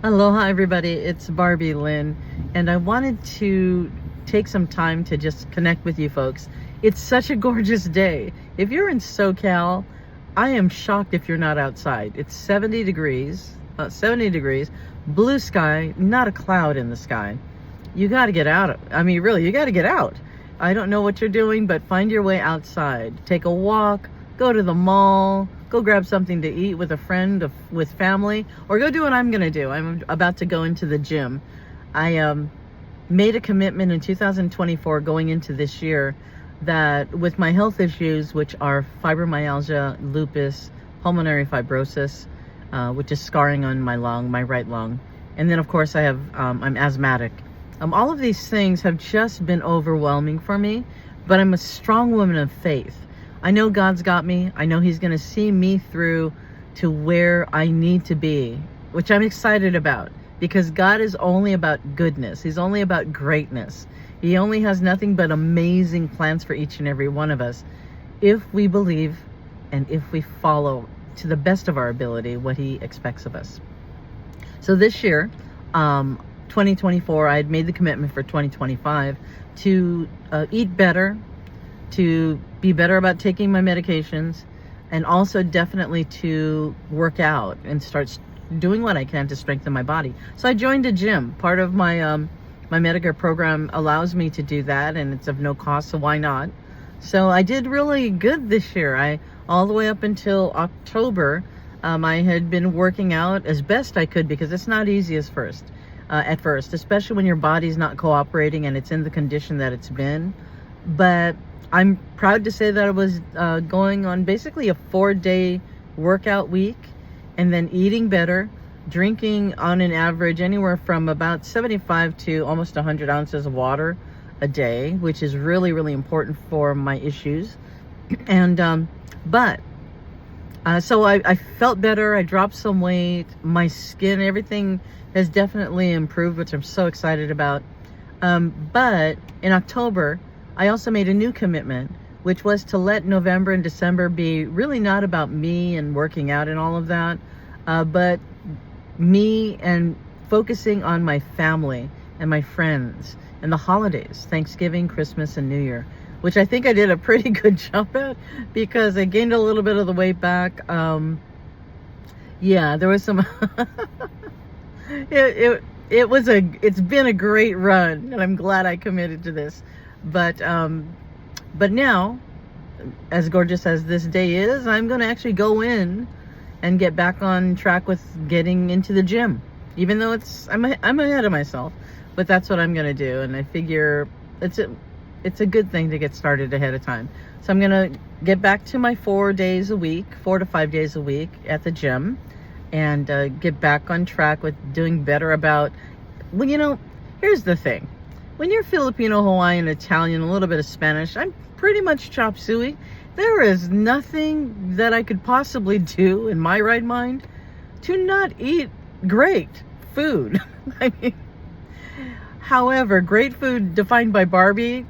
Aloha everybody, it's Barbie Lynn, and I wanted to take some time to just connect with you folks. It's such a gorgeous day. If you're in SoCal, I am shocked if you're not outside. It's 70 degrees, blue sky, not a cloud in the sky. You got to get out. Really, you got to get out. I don't know what you're doing, but find your way outside. Take a walk, go to the mall, go grab something to eat with a friend, with family, or go do what I'm going to do. I'm about to go into the gym. I made a commitment in 2024 going into this year that with my health issues, which are fibromyalgia, lupus, pulmonary fibrosis, which is scarring on my lung, my right lung. And then of course I'm asthmatic. All of these things have just been overwhelming for me, but I'm a strong woman of faith. I know God's got me. I know He's going to see me through to where I need to be, which I'm excited about, because God is only about goodness. He's only about greatness. He only has nothing but amazing plans for each and every one of us if we believe and if we follow to the best of our ability what He expects of us. So this year, 2024, I had made the commitment for 2025 to eat better, to be better about taking my medications, and also definitely to work out and start doing what I can to strengthen my body. So I joined a gym. Part of my my Medicare program allows me to do that, and it's of no cost, so why not? So I did really good this year. All the way up until October, I had been working out as best I could, because it's not easy at first, especially when your body's not cooperating and it's in the condition that it's been. But I'm proud to say that I was going on basically a 4-day workout week, and then eating better, drinking on an average anywhere from about 75 to almost 100 ounces of water a day, which is really, really important for my issues. And so I felt better. I dropped some weight. My skin, everything has definitely improved, which I'm so excited about. But in October, I also made a new commitment, which was to let November and December be really not about me and working out and all of that, but me and focusing on my family and my friends and the holidays, Thanksgiving, Christmas, and New Year, which I think I did a pretty good job at, because I gained a little bit of the weight back. Yeah, there was some it's been a great run, and I'm glad I committed to this. But now, as gorgeous as this day is, I'm going to actually go in and get back on track with getting into the gym, even though I'm ahead of myself, but that's what I'm going to do. And I figure it's a good thing to get started ahead of time. So I'm going to get back to my 4 to 5 days a week at the gym, and get back on track with doing better about, well, here's the thing. When you're Filipino, Hawaiian, Italian, a little bit of Spanish, I'm pretty much chop suey. There is nothing that I could possibly do in my right mind to not eat great food. However, great food defined by Barbie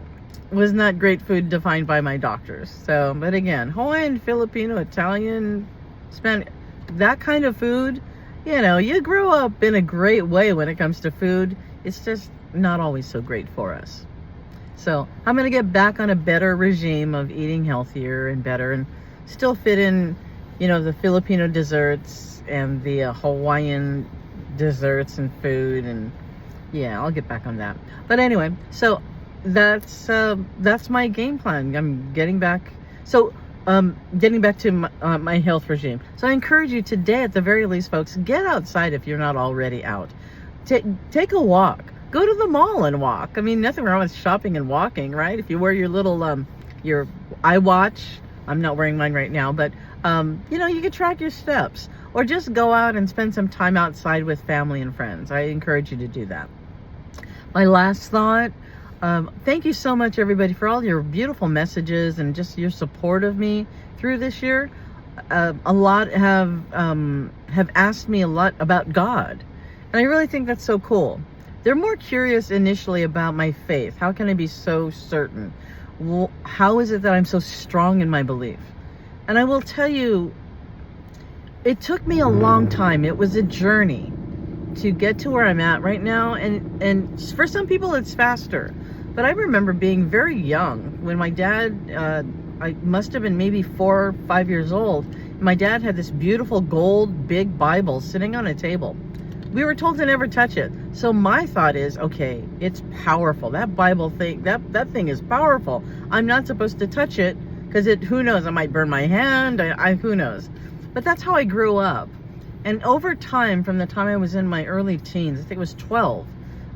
was not great food defined by my doctors. So, but again, Hawaiian, Filipino, Italian, Spanish, that kind of food, you grow up in a great way when it comes to food. It's just not always so great for us. So I'm going to get back on a better regime of eating healthier and better, and still fit in, the Filipino desserts and the Hawaiian desserts and food, and yeah, I'll get back on that. But anyway, so that's my game plan. I'm getting back. So getting back to my health regime. So I encourage you today, at the very least, folks, get outside if you're not already out. Take a walk. Go to the mall and walk. Nothing wrong with shopping and walking, right? If you wear your little your iWatch. I'm not wearing mine right now, but you can track your steps, or just go out and spend some time outside with family and friends. I encourage you to do that. My last thought, thank you so much, everybody, for all your beautiful messages and just your support of me through this year. A lot have asked me a lot about God, and I really think that's so cool. They're more curious initially about my faith. How can I be so certain? How is it that I'm so strong in my belief? And I will tell you, it took me a long time. It was a journey. to get to where I'm at right now. And for some people it's faster, but I remember being very young when my dad, I must have been maybe 4 or 5 years old. My dad had this beautiful gold big Bible sitting on a table. We were told to never touch it. So my thought is, okay, it's powerful. That Bible thing, that thing is powerful. I'm not supposed to touch it because who knows, I might burn my hand. Who knows? But that's how I grew up. And over time, from the time I was in my early teens, I think it was 12,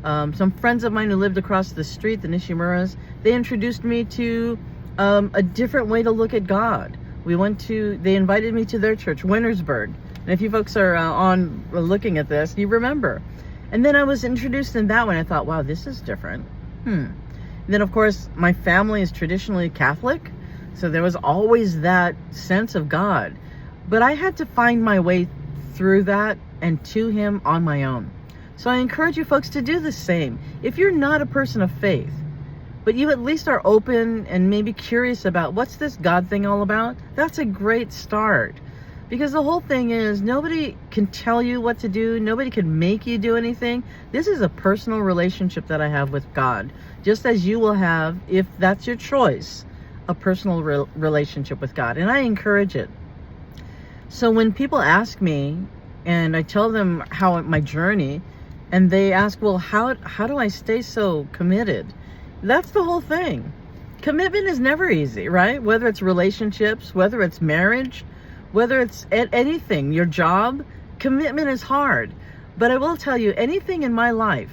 some friends of mine who lived across the street, the Nishimuras, they introduced me to a different way to look at God. They invited me to their church, Wintersburg. And if you folks are looking at this, you remember. And then I was introduced in that one. I thought, wow, this is different. Then, of course, my family is traditionally Catholic. So there was always that sense of God. But I had to find my way through that and to him on my own. So I encourage you folks to do the same. If you're not a person of faith, but you at least are open and maybe curious about what's this God thing all about, that's a great start. Because the whole thing is, nobody can tell you what to do. Nobody can make you do anything. This is a personal relationship that I have with God. Just as you will have, if that's your choice, a personal relationship with God. And I encourage it. So when people ask me, and I tell them how my journey, and they ask, well, how do I stay so committed? That's the whole thing. Commitment is never easy, right? Whether it's relationships, whether it's marriage, whether it's at anything, your job, commitment is hard. But I will tell you, anything in my life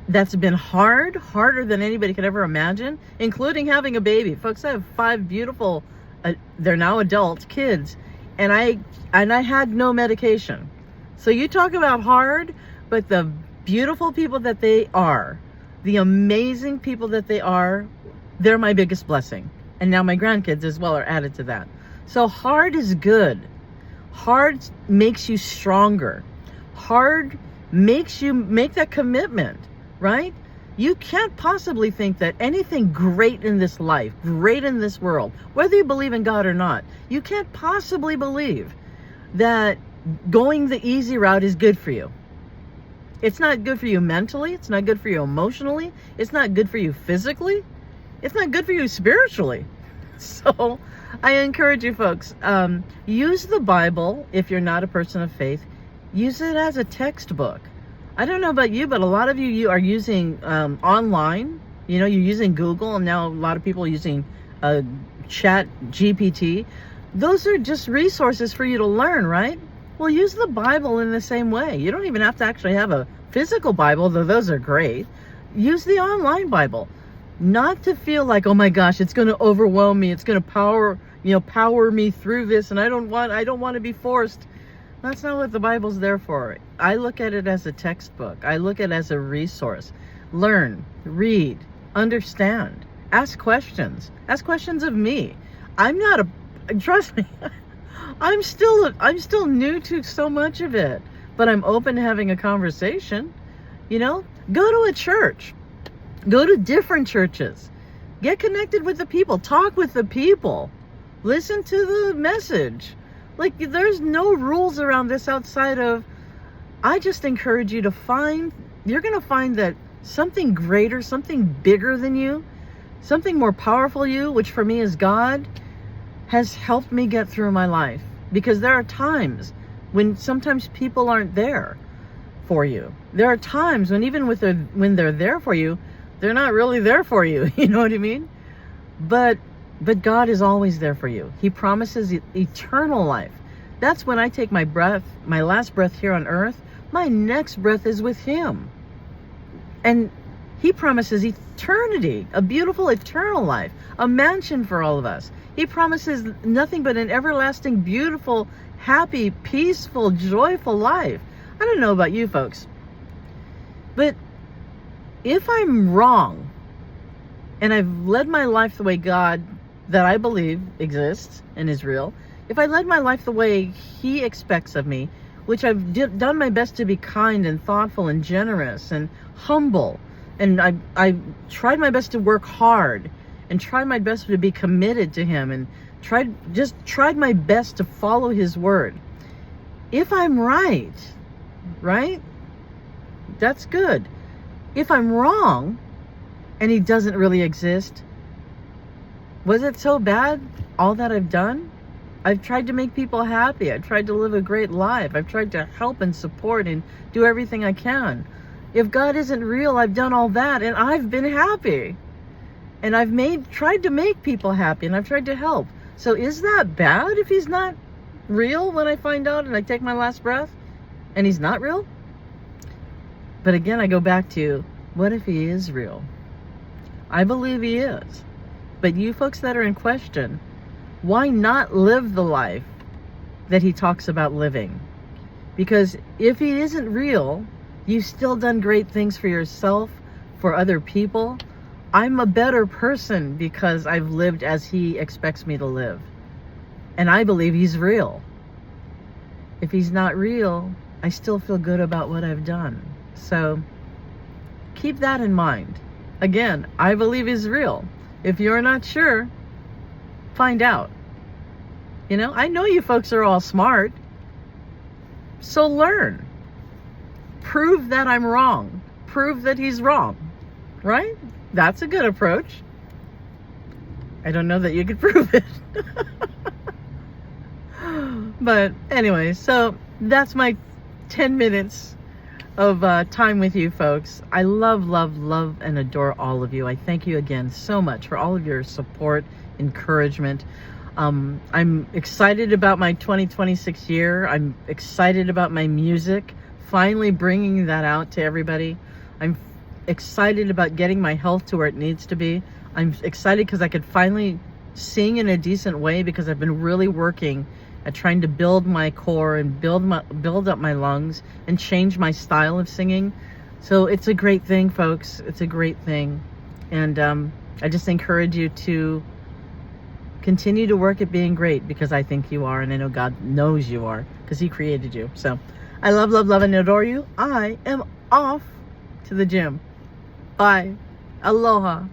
that's been harder than anybody could ever imagine, including having a baby. Folks, I have 5 beautiful, they're now adult kids, and I had no medication. So you talk about hard, but the beautiful people that they are, the amazing people that they are, they're my biggest blessing. And now my grandkids as well are added to that. So hard is good. Hard makes you stronger. Hard makes you make that commitment, right? You can't possibly think that anything great in this life, great in this world, whether you believe in God or not, you can't possibly believe that going the easy route is good for you. It's not good for you mentally. It's not good for you emotionally. It's not good for you physically. It's not good for you spiritually. So I encourage you folks, use the Bible if you're not a person of faith. Use it as a textbook. I don't know about you, but a lot of you are using online. You know, you're using Google, and now a lot of people are using Chat GPT. Those are just resources for you to learn, right? Well, use the Bible in the same way. You don't even have to actually have a physical Bible, though those are great. Use the online Bible. Not to feel like, oh my gosh, it's going to overwhelm me. It's going to power me through this, and I don't want to be forced. That's not what the Bible's there for. I look at it as a textbook. I look at it as a resource. Learn, read, understand, ask questions. Ask questions of me. Trust me, I'm still new to so much of it, but I'm open to having a conversation. You know, go to a church. Go to different churches. Get connected with the people. Talk with the people. Listen to the message. Like, there's no rules around this outside of, I just encourage you to you're going to find that something greater, something bigger than you, something more powerful you, which for me is God, has helped me get through my life. Because there are times when sometimes people aren't there for you. There are times when even when they're there for you, they're not really there for you. You know what I mean? But God is always there for you. He promises eternal life. That's when I take my last breath here on earth, my next breath is with him. And he promises eternity, a beautiful eternal life, a mansion for all of us. He promises nothing but an everlasting, beautiful, happy, peaceful, joyful life. I don't know about you folks, but if I'm wrong and I've led my life the way God, that I believe exists and is real, if I led my life the way he expects of me, which I've done my best to be kind and thoughtful and generous and humble, and I tried my best to work hard and tried my best to be committed to him and tried my best to follow his word. If I'm right, right? That's good. If I'm wrong and he doesn't really exist, was it so bad, all that I've done? I've tried to make people happy. I've tried to live a great life. I've tried to help and support and do everything I can. If God isn't real, I've done all that and I've been happy. And I've tried to make people happy and I've tried to help. So is that bad if he's not real when I find out and I take my last breath and he's not real? But again, I go back to, what if he is real? I believe he is. But you folks that are in question, why not live the life that he talks about living? Because if he isn't real, you've still done great things for yourself, for other people. I'm a better person because I've lived as he expects me to live. And I believe he's real. If he's not real, I still feel good about what I've done. So keep that in mind. Again, I believe he's real. If you're not sure, find out. You know, I know you folks are all smart. So learn. Prove that I'm wrong. Prove that he's wrong. Right? That's a good approach. I don't know that you could prove it. But anyway, so that's my 10 minutes of time with you folks. I love, love, love, and adore all of you. I thank you again so much for all of your support, encouragement. I'm excited about my 2026 year. I'm excited about my music, finally bringing that out to everybody. I'm excited about getting my health to where it needs to be. I'm excited because I could finally sing in a decent way, because I've been really working at trying to build my core and build up my lungs and change my style of singing. So it's a great thing, folks. It's a great thing. And I just encourage you to continue to work at being great, because I think you are, and I know God knows you are, because he created you. So I love, love, love, and adore you. I am off to the gym. Bye. Aloha.